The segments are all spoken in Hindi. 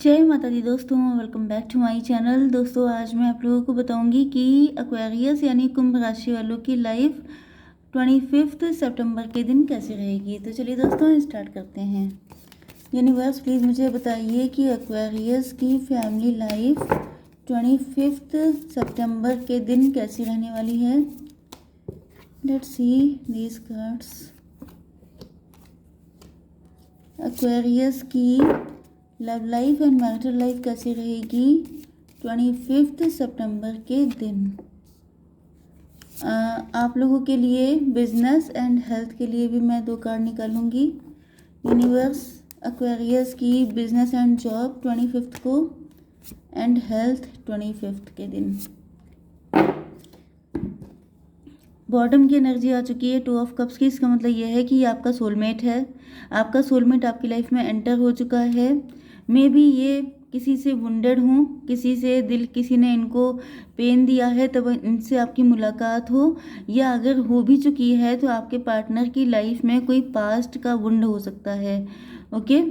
जय माता दी दोस्तों, welcome back to my channel. दोस्तों आज मैं आप लोगों को बताऊंगी कि एक्वेरियस यानी कुंभ राशि वालों की लाइफ 25 सितंबर के दिन कैसे रहेगी। तो चलिए दोस्तों स्टार्ट करते हैं। यूनिवर्स प्लीज़ मुझे बताइए कि एक्वेरियस की फैमिली लाइफ 25 सितंबर के दिन कैसी रहने वाली है। Let's see these cards. Aquarius की love life and marital life कैसी रहेगी 25 सितंबर के दिन। आप लोगों के लिए बिजनेस एंड हेल्थ के लिए भी मैं 2 कार्ड निकालूंगी। यूनिवर्स एक्वेरियस की बिजनेस एंड जॉब 25 को एंड हेल्थ 25 के दिन। बॉटम की एनर्जी आ चुकी है 2 ऑफ कप्स की। इसका मतलब यह है कि ये आपका सोलमेट है। आपका सोलमेट आपकी लाइफ में एंटर हो चुका है। मे बी ये किसी से वुंडेड हूँ, किसी ने इनको पेन दिया है तब इनसे आपकी मुलाकात हो, या अगर हो भी चुकी है तो आपके पार्टनर की लाइफ में कोई पास्ट का वुंड हो सकता है। ओके,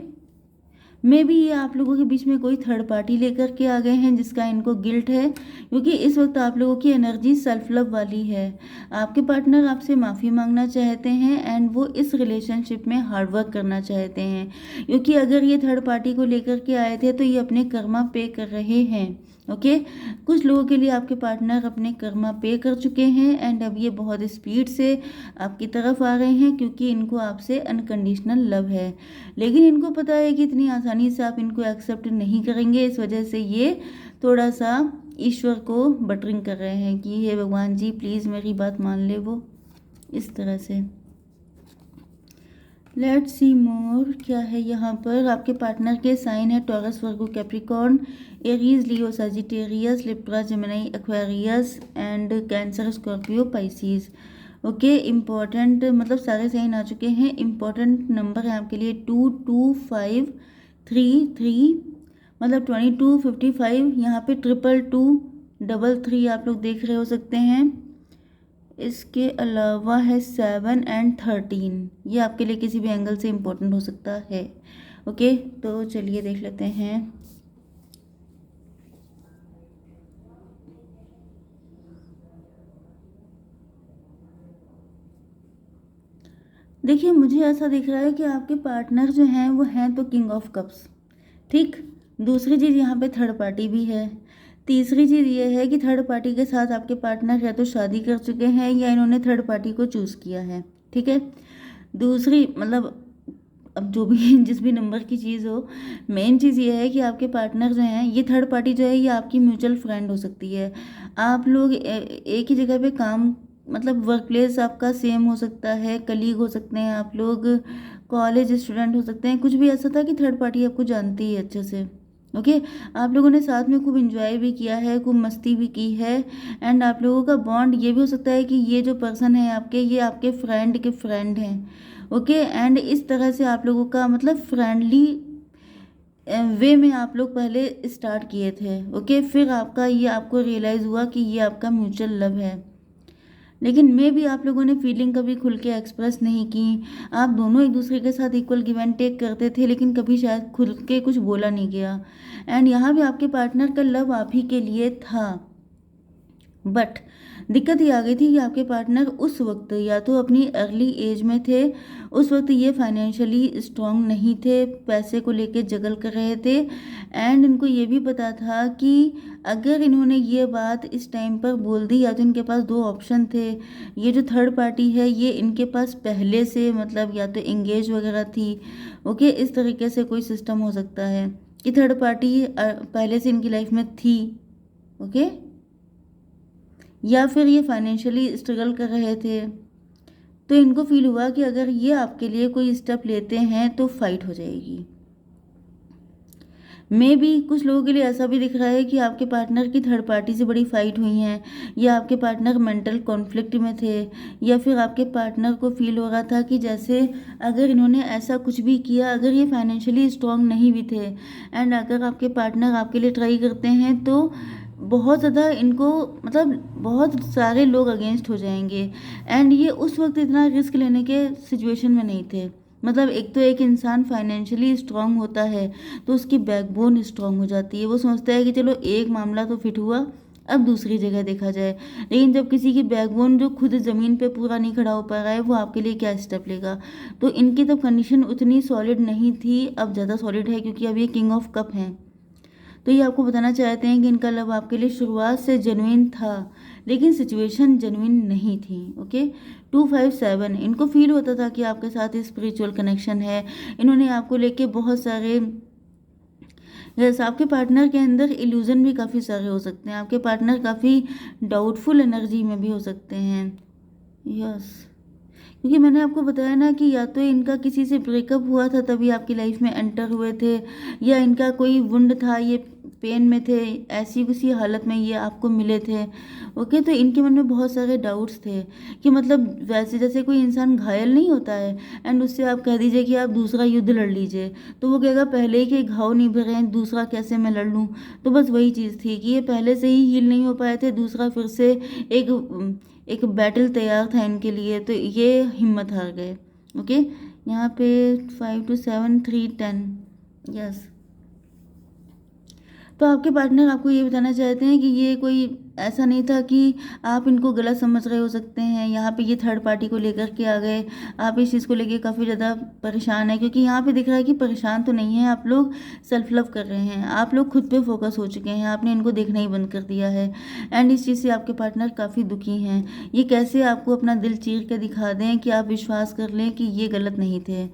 मे बी ये आप लोगों के बीच में कोई थर्ड पार्टी लेकर के आ गए हैं जिसका इनको गिल्ट है, क्योंकि इस वक्त आप लोगों की एनर्जी सेल्फ लव वाली है। आपके पार्टनर आपसे माफ़ी मांगना चाहते हैं एंड वो इस रिलेशनशिप में हार्ड वर्क करना चाहते हैं, क्योंकि अगर ये थर्ड पार्टी को लेकर के आए थे तो ये अपने कर्मा पे कर रहे हैं। ओके, कुछ लोगों के लिए आपके पार्टनर अपने कर्मा पे कर चुके हैं एंड अब ये बहुत स्पीड से आपकी तरफ आ रहे हैं, क्योंकि इनको आपसे अनकंडीशनल लव है। लेकिन इनको पता है कि इतनी आसानी से आप इनको एक्सेप्ट नहीं करेंगे, इस वजह से ये थोड़ा सा ईश्वर को बटरिंग कर रहे हैं कि हे भगवान जी प्लीज़ मेरी बात मान ले, वो इस तरह से। लेट्स सी मोर क्या है यहाँ पर। आपके पार्टनर के साइन है taurus, Virgo, Capricorn, Aries, Leo, Sagittarius, Libra, Gemini, Aquarius and cancer, Scorpio, Pisces. Okay, important मतलब सारे साइन आ चुके हैं। इम्पॉर्टेंट नंबर है आपके लिए 2, 2, 5, 3, 3 मतलब 22, 55। यहाँ पे 222, 33 आप लोग देख रहे हो सकते हैं। इसके अलावा है 7 एंड 13। ये आपके लिए किसी भी एंगल से इम्पोर्टेंट हो सकता है। ओके, तो चलिए देख लेते हैं। देखिए मुझे ऐसा दिख रहा है कि आपके पार्टनर जो हैं वो हैं तो किंग ऑफ कप्स, ठीक। दूसरी चीज़ यहाँ पे थर्ड पार्टी भी है। तीसरी चीज़ ये है कि थर्ड पार्टी के साथ आपके पार्टनर या तो शादी कर चुके हैं या इन्होंने थर्ड पार्टी को चूज़ किया है, ठीक है। दूसरी मतलब अब जो भी जिस भी नंबर की चीज़ हो, मेन चीज़ ये है कि आपके पार्टनर जो हैं, ये थर्ड पार्टी जो है ये आपकी म्यूचुअल फ्रेंड हो सकती है। आप लोग एक ही जगह पे काम मतलब वर्क प्लेस आपका सेम हो सकता है, कलीग हो सकते हैं आप लोग, कॉलेज स्टूडेंट हो सकते हैं। कुछ भी ऐसा था कि थर्ड पार्टी आपको जानती है अच्छे से। ओके, आप लोगों ने साथ में खूब इंजॉय भी किया है, खूब मस्ती भी की है एंड आप लोगों का बॉन्ड ये भी हो सकता है कि ये जो पर्सन है आपके, ये आपके फ्रेंड के फ्रेंड हैं। ओके, एंड इस तरह से आप लोगों का मतलब फ्रेंडली वे में आप लोग पहले स्टार्ट किए थे। ओके, फिर आपका ये आपको रियलाइज़ हुआ कि ये आपका म्यूचुअल लव है, लेकिन मे भी आप लोगों ने फीलिंग कभी खुल के एक्सप्रेस नहीं की। आप दोनों एक दूसरे के साथ इक्वल गिव एंड टेक करते थे, लेकिन कभी शायद खुल के कुछ बोला नहीं गया। एंड यहाँ भी आपके पार्टनर का लव आप ही के लिए था, बट दिक्कत ये आ गई थी कि आपके पार्टनर उस वक्त या तो अपनी अर्ली एज में थे, उस वक्त ये फाइनेंशियली स्ट्रांग नहीं थे, पैसे को लेके जगल कर रहे थे एंड इनको ये भी पता था कि अगर इन्होंने ये बात इस टाइम पर बोल दी या तो इनके पास 2 ऑप्शन थे। ये जो थर्ड पार्टी है ये इनके पास पहले से मतलब या तो एंगेज वगैरह थी। ओके, इस तरीके से कोई सिस्टम हो सकता है कि थर्ड पार्टी पहले से इनकी लाइफ में थी। ओके, या फिर ये फाइनेंशियली स्ट्रगल कर रहे थे, तो इनको फील हुआ कि अगर ये आपके लिए कोई स्टेप लेते हैं तो फाइट हो जाएगी। मे बी कुछ लोगों के लिए ऐसा भी दिख रहा है कि आपके पार्टनर की थर्ड पार्टी से बड़ी फाइट हुई हैं, या आपके पार्टनर मेंटल कॉन्फ्लिक्ट में थे, या फिर आपके पार्टनर को फील हो रहा था कि जैसे अगर इन्होंने ऐसा कुछ भी किया, अगर ये फाइनेंशियली स्ट्रांग नहीं भी थे एंड अगर आपके पार्टनर आपके लिए ट्राई करते हैं तो बहुत ज़्यादा इनको मतलब बहुत सारे लोग अगेंस्ट हो जाएंगे एंड ये उस वक्त इतना रिस्क लेने के सिचुएशन में नहीं थे। मतलब एक तो एक इंसान फाइनेंशियली स्ट्रांग होता है तो उसकी बैकबोन स्ट्रांग हो जाती है। वो सोचता है कि चलो एक मामला तो फिट हुआ, अब दूसरी जगह देखा जाए। लेकिन जब किसी की बैकबोन जो खुद ज़मीन पे पूरा नहीं खड़ा हो पा रहा है, वो आपके लिए क्या स्टेप लेगा। तो इनकी तब कंडीशन उतनी सॉलिड नहीं थी, अब ज़्यादा सॉलिड है क्योंकि अब ये किंग ऑफ कप हैं। तो ये आपको बताना चाहते हैं कि इनका लव आपके लिए शुरुआत से जेन्युइन था, लेकिन सिचुएशन जेन्युइन नहीं थी। ओके, 257 इनको फील होता था कि आपके साथ स्पिरिचुअल कनेक्शन है। इन्होंने आपको लेके बहुत सारे, यस, आपके पार्टनर के अंदर इल्यूजन भी काफ़ी सारे हो सकते हैं। आपके पार्टनर काफ़ी डाउटफुल एनर्जी में भी हो सकते हैं। यस, क्योंकि मैंने आपको बताया ना कि या तो इनका किसी से ब्रेकअप हुआ था तभी आपकी लाइफ में एंटर हुए थे, या इनका कोई वुंड था, ये पेन में थे, ऐसी किसी हालत में ये आपको मिले थे। ओके, तो इनके मन में बहुत सारे डाउट्स थे कि मतलब वैसे जैसे कोई इंसान घायल नहीं होता है एंड उससे आप कह दीजिए कि आप दूसरा युद्ध लड़ लीजिए, तो वो कहेगा पहले ही के घाव नहीं भरे हैं, दूसरा कैसे मैं लड़ लूँ। तो बस वही चीज़ थी कि ये पहले से ही हील नहीं हो पाए थे, दूसरा फिर से एक एक बैटल तैयार था इनके लिए, तो ये हिम्मत हार गए। ओके, यहाँ पे 5 to 7 3 10। यस, तो आपके पार्टनर आपको ये बताना चाहते हैं कि ये कोई ऐसा नहीं था कि आप इनको गलत समझ रहे हो सकते हैं। यहाँ पे ये थर्ड पार्टी को लेकर के आ गए, आप इस चीज़ को लेके काफ़ी ज़्यादा परेशान है, क्योंकि यहाँ पे दिख रहा है कि परेशान तो नहीं है, आप लोग सेल्फ लव कर रहे हैं, आप लोग खुद पे फोकस हो चुके हैं, आपने इनको देखना ही बंद कर दिया है। एंड इस चीज़ से आपके पार्टनर काफ़ी दुखी हैं। ये कैसे आपको अपना दिल चीर के दिखा दें कि आप विश्वास कर लें कि ये गलत नहीं थे।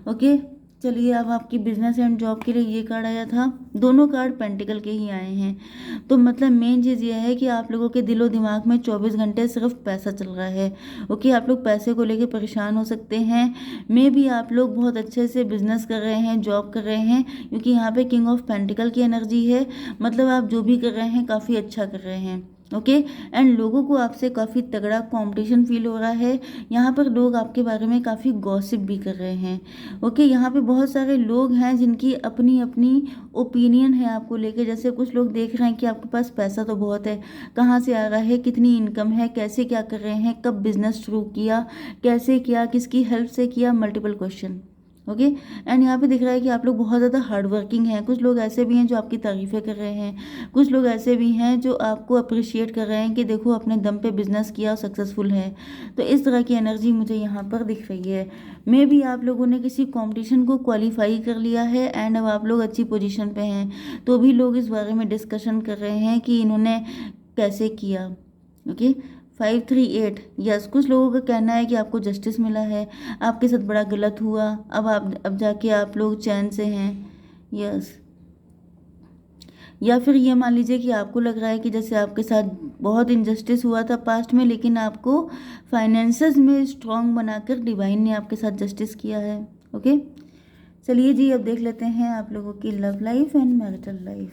ओके, चलिए, अब आपकी बिजनेस एंड जॉब के लिए ये कार्ड आया था, दोनों कार्ड पेंटिकल के ही आए हैं। तो मतलब मेन चीज़ ये है कि आप लोगों के दिलो दिमाग में 24 घंटे सिर्फ पैसा चल रहा है। ओके, आप लोग पैसे को लेके परेशान हो सकते हैं। मे भी आप लोग बहुत अच्छे से बिजनेस कर रहे हैं, जॉब कर रहे हैं, क्योंकि यहाँ पे किंग ऑफ पेंटिकल की एनर्जी है। मतलब आप जो भी कर रहे हैं काफ़ी अच्छा कर रहे हैं। ओके, एंड लोगों को आपसे काफ़ी तगड़ा कंपटीशन फील हो रहा है। यहाँ पर लोग आपके बारे में काफ़ी गॉसिप भी कर रहे हैं। ओके, यहाँ पे बहुत सारे लोग हैं जिनकी अपनी अपनी ओपिनियन है आपको लेके। जैसे कुछ लोग देख रहे हैं कि आपके पास पैसा तो बहुत है, कहाँ से आ रहा है, कितनी इनकम है, कैसे क्या कर रहे हैं, कब बिजनेस शुरू किया, कैसे किया, किसकी हेल्प से किया, मल्टीपल क्वेश्चन। ओके, एंड यहाँ पे दिख रहा है कि आप लोग बहुत ज़्यादा हार्ड वर्किंग हैं। कुछ लोग ऐसे भी हैं जो आपकी तारीफ़ें कर रहे हैं, कुछ लोग ऐसे भी हैं जो आपको अप्रिशिएट कर रहे हैं कि देखो अपने दम पे बिजनेस किया और सक्सेसफुल है। तो इस तरह की एनर्जी मुझे यहाँ पर दिख रही है। मे भी आप लोगों ने किसी कंपटीशन को क्वालिफाई कर लिया है एंड अब आप लोग अच्छी पोजीशन पे हैं, तो भी लोग इस बारे में डिस्कशन कर रहे हैं कि इन्होंने कैसे किया। ओके, 538, यस, कुछ लोगों का कहना है कि आपको जस्टिस मिला है, आपके साथ बड़ा गलत हुआ, अब जाके आप लोग चैन से हैं। यस, या फिर ये मान लीजिए कि आपको लग रहा है कि जैसे आपके साथ बहुत इनजस्टिस हुआ था पास्ट में, लेकिन आपको फाइनेंसेस में स्ट्रांग बनाकर डिवाइन ने आपके साथ जस्टिस किया है। ओके, चलिए जी, अब देख लेते हैं आप लोगों की love life and marital life.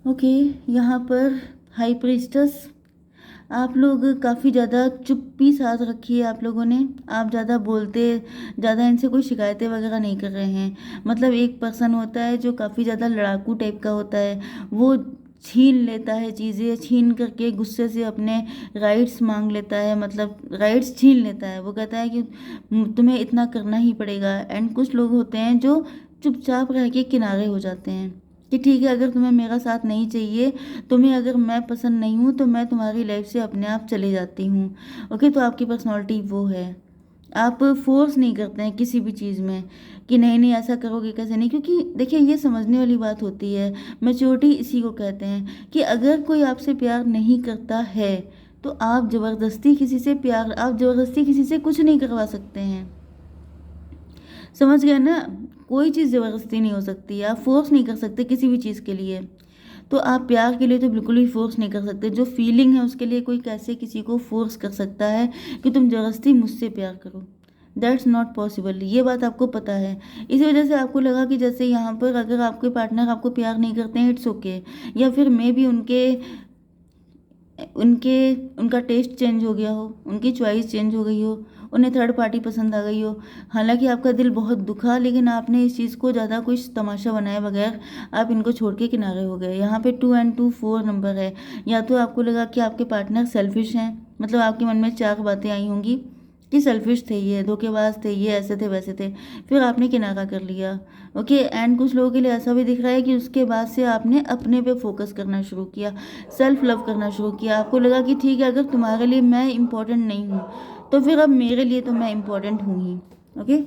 Okay, यहाँ पर हाई प्रीस्टस, आप लोग काफ़ी ज़्यादा चुप्पी साथ रखी है आप लोगों ने। आप ज़्यादा बोलते, ज़्यादा इनसे कोई शिकायतें वगैरह नहीं कर रहे हैं। मतलब एक पर्सन होता है जो काफ़ी ज़्यादा लड़ाकू टाइप का होता है, वो छीन लेता है चीज़ें, छीन करके गुस्से से अपने राइट्स मांग लेता है, मतलब राइट्स छीन लेता है। वो कहता है कि तुम्हें इतना करना ही पड़ेगा। एंड कुछ लोग होते हैं जो चुपचाप रह के किनारे हो जाते हैं कि ठीक है, अगर तुम्हें मेरा साथ नहीं चाहिए, तुम्हें अगर मैं पसंद नहीं हूँ, तो मैं तुम्हारी लाइफ से अपने आप चली जाती हूँ। ओके, तो आपकी पर्सनालिटी वो है। आप फोर्स नहीं करते हैं किसी भी चीज़ में कि नहीं नहीं ऐसा करोगे कैसे नहीं, क्योंकि देखिए ये समझने वाली बात होती है। मैच्योरिटी इसी को कहते हैं कि अगर कोई आपसे प्यार नहीं करता है तो आप ज़बरदस्ती किसी से प्यार, आप ज़बरदस्ती किसी से कुछ नहीं करवा सकते हैं। समझ गए ना, कोई चीज़ ज़बरदस्ती नहीं हो सकती, आप फोर्स नहीं कर सकते किसी भी चीज़ के लिए। तो आप प्यार के लिए तो बिल्कुल भी फोर्स नहीं कर सकते। जो फीलिंग है उसके लिए कोई कैसे किसी को फोर्स कर सकता है कि तुम ज़बरदस्ती मुझसे प्यार करो। दैट्स नॉट पॉसिबल, ये बात आपको पता है। इसी वजह से आपको लगा कि जैसे यहाँ पर अगर आपके पार्टनर आपको प्यार नहीं करते हैं, इट्स ओके, या फिर मे भी उनके उनके उनका टेस्ट चेंज हो गया हो, उनकी चॉइस चेंज हो गई हो, उन्हें थर्ड पार्टी पसंद आ गई हो। हालांकि आपका दिल बहुत दुखा, लेकिन आपने इस चीज़ को ज़्यादा कुछ तमाशा बनाए बगैर आप इनको छोड़ के किनारे हो गए। यहाँ पे 2 and 2 4 नंबर है। या तो आपको लगा कि आपके पार्टनर सेल्फिश हैं, मतलब आपके मन में चार बातें आई होंगी कि सेल्फिश थे, ये धोखेबाज थे, ये ऐसे थे वैसे थे, फिर आपने किनारा कर लिया। ओके, एंड कुछ लोगों के लिए ऐसा भी दिख रहा है कि उसके बाद से आपने अपने पे फोकस करना शुरू किया, सेल्फ लव करना शुरू किया। आपको लगा कि ठीक है, अगर तुम्हारे लिए मैं इम्पोर्टेंट नहीं हूँ तो फिर अब मेरे लिए तो मैं इम्पोर्टेंट हूँ ही। ओके,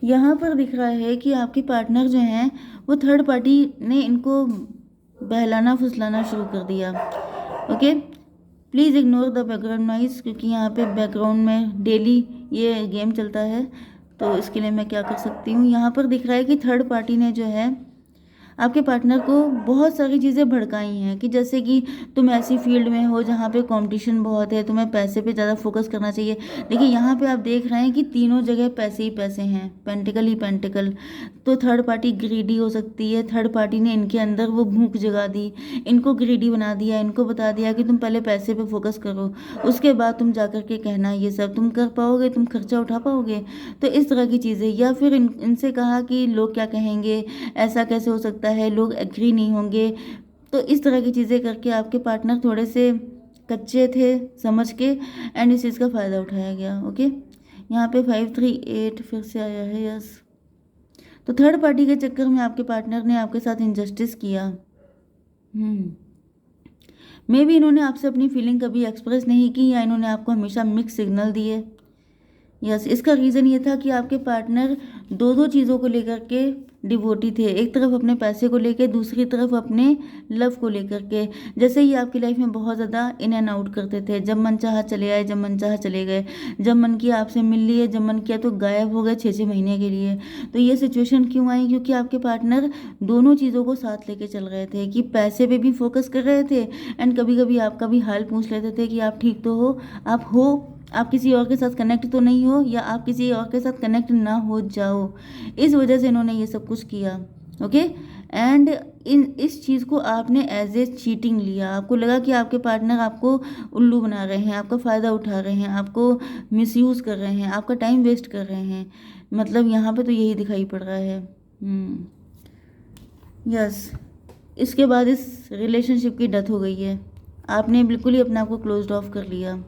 यहाँ पर दिख रहा है कि आपके पार्टनर जो हैं वो थर्ड पार्टी ने इनको बहलाना फुसलाना शुरू कर दिया। Okay, please ignore the background noise, क्योंकि यहाँ पे बैकग्राउंड में डेली ये गेम चलता है, तो इसके लिए मैं क्या कर सकती हूँ। यहाँ पर दिख रहा है कि थर्ड पार्टी ने जो है आपके पार्टनर को बहुत सारी चीज़ें भड़काई हैं, कि जैसे कि तुम ऐसी फील्ड में हो जहाँ पे कंपटीशन बहुत है, तुम्हें पैसे पे ज़्यादा फोकस करना चाहिए। देखिए यहाँ पे आप देख रहे हैं कि तीनों जगह पैसे ही पैसे हैं, पेंटिकल ही पेंटिकल। तो थर्ड पार्टी ग्रीडी हो सकती है, थर्ड पार्टी ने इनके अंदर वो भूख जगा दी, इनको ग्रीडी बना दिया, इनको बता दिया कि तुम पहले पैसे पे फोकस करो, उसके बाद तुम जा कर के कहना ये सब तुम कर पाओगे, तुम खर्चा उठा पाओगे। तो इस तरह की चीज़ें, या फिर इनसे कहा कि लोग क्या कहेंगे, ऐसा कैसे हो सकता है, लोग एग्री नहीं होंगे। तो इस तरह की चीज़ें करके आपके पार्टनर थोड़े से कच्चे थे समझ के, एंड इस चीज़ का फ़ायदा उठाया गया। ओके, यहाँ पे 538 फिर से आया है, यस। तो थर्ड पार्टी के चक्कर में आपके पार्टनर ने आपके साथ इनजस्टिस किया। मे बी इन्होंने आपसे अपनी फीलिंग कभी एक्सप्रेस नहीं की, या इन्होंने आपको हमेशा मिक्स सिग्नल दिए। यस, इसका रीज़न ये था कि आपके पार्टनर दो दो चीज़ों को लेकर के डिवोटी थे, एक तरफ अपने पैसे को लेकर, दूसरी तरफ अपने लव को लेकर के। जैसे ही आपकी लाइफ में बहुत ज़्यादा इन एंड आउट करते थे, जब मन चाहा चले आए, जब मन चाहा चले गए, जब मन किया आपसे मिल लिए, जब मन किया तो गायब हो गए 6-6 महीने के लिए। तो ये सिचुएशन क्यों आई, क्योंकि आपके पार्टनर दोनों चीज़ों को साथ लेके चल रहे थे, कि पैसे पे भी फोकस कर रहे थे, एंड कभी कभी आपका भी हाल पूछ लेते थे कि आप ठीक तो हो, आप किसी और के साथ कनेक्ट तो नहीं हो, या आप किसी और के साथ कनेक्ट ना हो जाओ। इस वजह से इन्होंने ये सब कुछ किया। ओके, एंड इस चीज़ को आपने एज ए चीटिंग लिया। आपको लगा कि आपके पार्टनर आपको उल्लू बना रहे हैं, आपका फ़ायदा उठा रहे हैं, आपको मिसयूज़ कर रहे हैं, आपका टाइम वेस्ट कर रहे हैं। मतलब यहाँ पे तो यही दिखाई पड़ रहा है। यस, इसके बाद इस रिलेशनशिप की डेथ हो गई है, आपने बिल्कुल ही अपने आप को क्लोज्ड ऑफ कर लिया।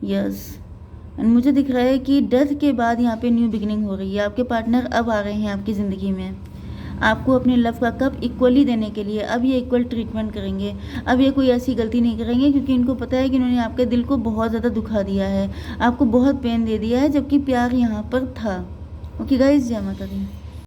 यस, एंड मुझे दिख रहा है कि डेथ के बाद यहाँ पे न्यू बिगिनिंग हो रही है। आपके पार्टनर अब आ रहे हैं आपकी ज़िंदगी में, आपको अपने लव का कप इक्वली देने के लिए। अब ये इक्वल ट्रीटमेंट करेंगे, अब ये कोई ऐसी गलती नहीं करेंगे, क्योंकि इनको पता है कि इन्होंने आपके दिल को बहुत ज़्यादा दुखा दिया है, आपको बहुत पेन दे दिया है, जबकि प्यार यहाँ पर था। ओके गाइस, जय माता दी।